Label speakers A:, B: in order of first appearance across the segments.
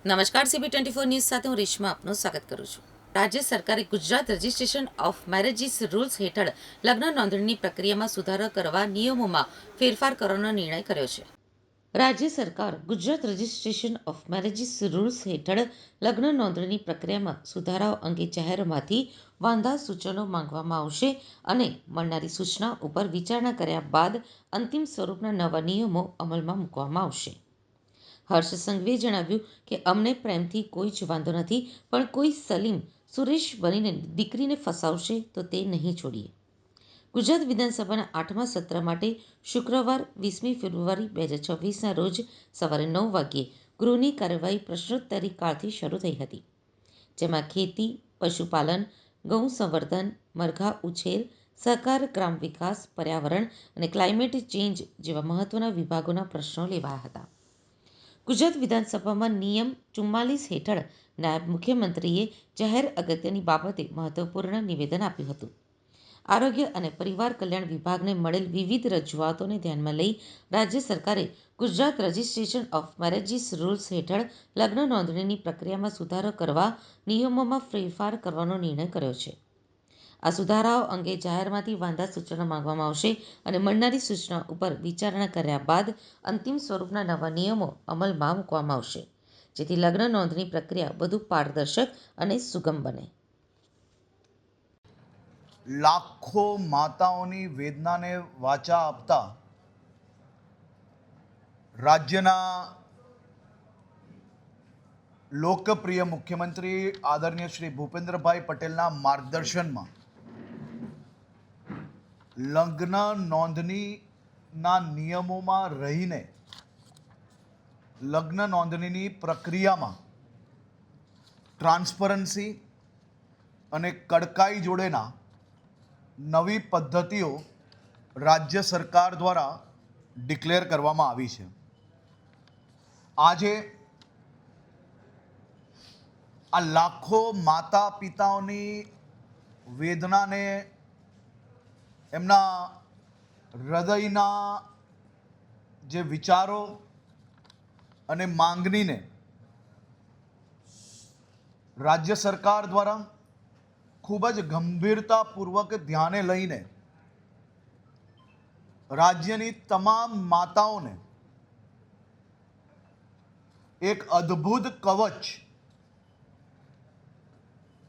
A: નમસ્કાર, CB24 news સાથે હું રેશમા આપનું સ્વાગત કરું છું. રાજ્ય સરકારે Gujarat registration of marriages rules હેઠળ લગ્ન નોંધણીની પ્રક્રિયામાં સુધારો કરવા નિયમોમાં ફેરફાર કરવાનો નિર્ણય કર્યો છે. રાજ્ય સરકાર Gujarat registration of marriages rules હેઠળ લગ્ન નોંધણીની પ્રક્રિયામાં સુધારાઓ અંગે જાહેરમાંથી વાંધા સૂચનો માંગવામાં આવશે અને મળનારી સૂચના ઉપર વિચારણા કર્યા બાદ અંતિમ સ્વરૂપના નવા નિયમો અમલમાં મૂકવામાં આવશે. હર્ષ સંઘવીએ જણાવ્યું કે અમને પ્રેમથી કોઈ જ વાંધો નથી, પણ કોઈ સલીમ સુરેશ બનીને દીકરીને ફસાવશે તો તે નહીં છોડીએ. ગુજરાત વિધાનસભાના 8મા સત્ર માટે શુક્રવાર 20મી ફેબ્રુઆરી 2026ના રોજ સવારે 9 વાગ્યે ગૃહની કાર્યવાહી પ્રશ્નોત્તરી કાળથી શરૂ થઈ હતી, જેમાં ખેતી, પશુપાલન, ગૌ સંવર્ધન, મરઘા ઉછેર, સહકાર, ગ્રામ વિકાસ, પર્યાવરણ અને ક્લાઇમેટ ચેન્જ જેવા મહત્વના વિભાગોના પ્રશ્નો લેવાયા હતા. ગુજરાત વિધાનસભામાં નિયમ 44 હેઠળ નાયબ મુખ્યમંત્રીએ જાહેર અગત્યની બાબતે મહત્વપૂર્ણ નિવેદન આપ્યું હતું. આરોગ્ય અને પરિવાર કલ્યાણ વિભાગને મળેલ વિવિધ રજૂઆતોને ધ્યાનમાં લઈ રાજ્ય સરકારે Gujarat registration of marriages rules હેઠળ લગ્ન નોંધણીની પ્રક્રિયામાં સુધારો કરવા નિયમોમાં ફેરફાર કરવાનો નિર્ણય કર્યો છે. આ સુધારાઓ અંગે જાહેરમાંથી વાંધા સૂચનો માંગવામાં આવશે અને મળનારી સૂચના ઉપર વિચારણા કર્યા બાદ અંતિમ સ્વરૂપના નવા નિયમો અમલમાં મૂકવામાં આવશે, જેથી લગ્ન નોંધણી પ્રક્રિયા વધુ પારદર્શક અને સુગમ બને.
B: લાખો માતાઓની વેદનાને વાચા આપતા રાજ્યના લોકપ્રિય મુખ્યમંત્રી આદરણીય શ્રી ભૂપેન્દ્રભાઈ પટેલના માર્ગદર્શનમાં લગ્ન નોંધણીના નિયમોમાં રહીને લગ્ન નોંધણીની પ્રક્રિયામાં ટ્રાન્સપરન્સી અને કડકાઈ જોડેના નવી પદ્ધતિઓ રાજ્ય સરકાર દ્વારા ડિક્લેર કરવામાં આવી છે. આજે આ લાખો માતા પિતાઓની વેદનાને, એમના હૃદયના જે વિચારો અને માંગણીને રાજ્ય સરકાર દ્વારા ખૂબ જ ગંભીરતાપૂર્વક ધ્યાને લઈને રાજ્યની તમામ માતાઓને એક અદ્ભુત કવચ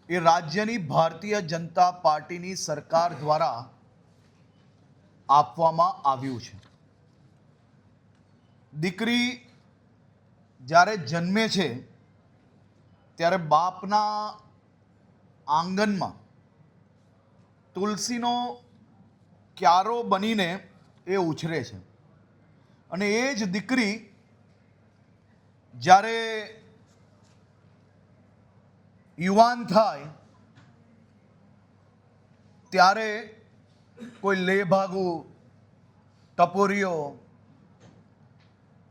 B: એ રાજ્યની ભારતીય જનતા પાર્ટીની સરકાર દ્વારા આપવામાં આવ્યું છે. દીકરી જ્યારે જન્મે છે ત્યારે બાપના આંગણમાં તુલસીનો ક્યારો બનીને એ ઉછરે છે અને એ જ દીકરી જ્યારે યુવાન થાય ત્યારે કોઈ લેભાગુ, ટપોરીઓ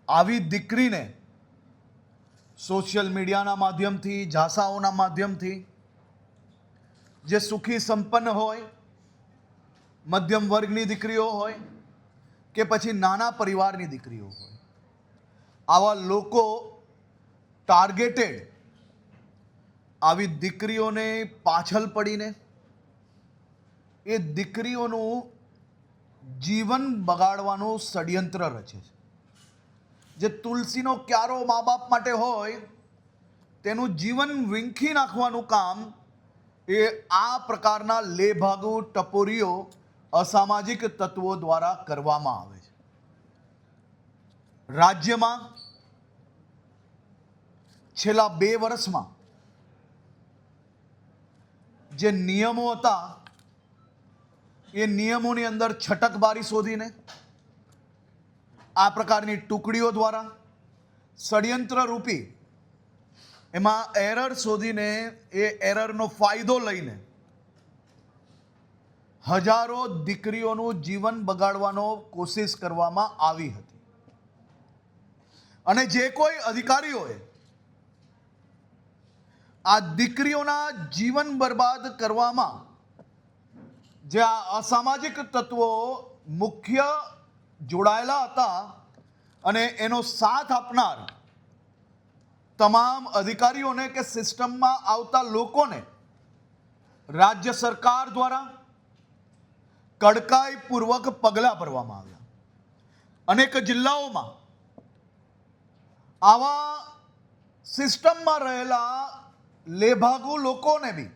B: આવી દીકરીને સોશિયલ મીડિયાના માધ્યમથી, ઝાંસાઓના માધ્યમથી જે સુખી સંપન્ન હોય, મધ્યમ વર્ગની દીકરીઓ હોય કે પછી નાના પરિવારની દીકરીઓ હોય, આવા લોકો ટાર્ગેટેડ આવી દીકરીઓને પાછળ પડીને એ દીકરીઓનું જીવન બગાડવાનું ષડયંત્ર રચે છે. જે તુલસીનો ક્યારો મા બાપ માટે હોય તેનું જીવન વીંખી નાખવાનું કામ એ આ પ્રકારના લેભાગુ, ટપોરીઓ, અસામાજિક તત્વો દ્વારા કરવામાં આવે છે. રાજ્યમાં છેલ્લા 2 વર્ષમાં જે નિયમો હતા એ નિયમોની અંદર છટકબારી શોધીને આ પ્રકારની ટુકડીઓ દ્વારા ષડયંત્ર રૂપી એમાં એરર શોધીને એ એરરનો ફાયદો લઈને હજારો દીકરીઓનું જીવન બગાડવાનો કોશિશ કરવામાં આવી હતી. અને જે કોઈ અધિકારીઓએ આ દીકરીઓના જીવન બરબાદ કરવામાં જે આ અસામાજિક તત્વો મુખ્ય જોડાયેલા હતા અને એનો સાથ આપનાર તમામ અધિકારીઓને કે સિસ્ટમમાં આવતા લોકોને રાજ્ય સરકાર દ્વારા કડકાઈપૂર્વક પગલાં ભરવામાં આવ્યા. અનેક જિલ્લાઓમાં આવા સિસ્ટમમાં રહેલા લેભાગુ લોકોને બી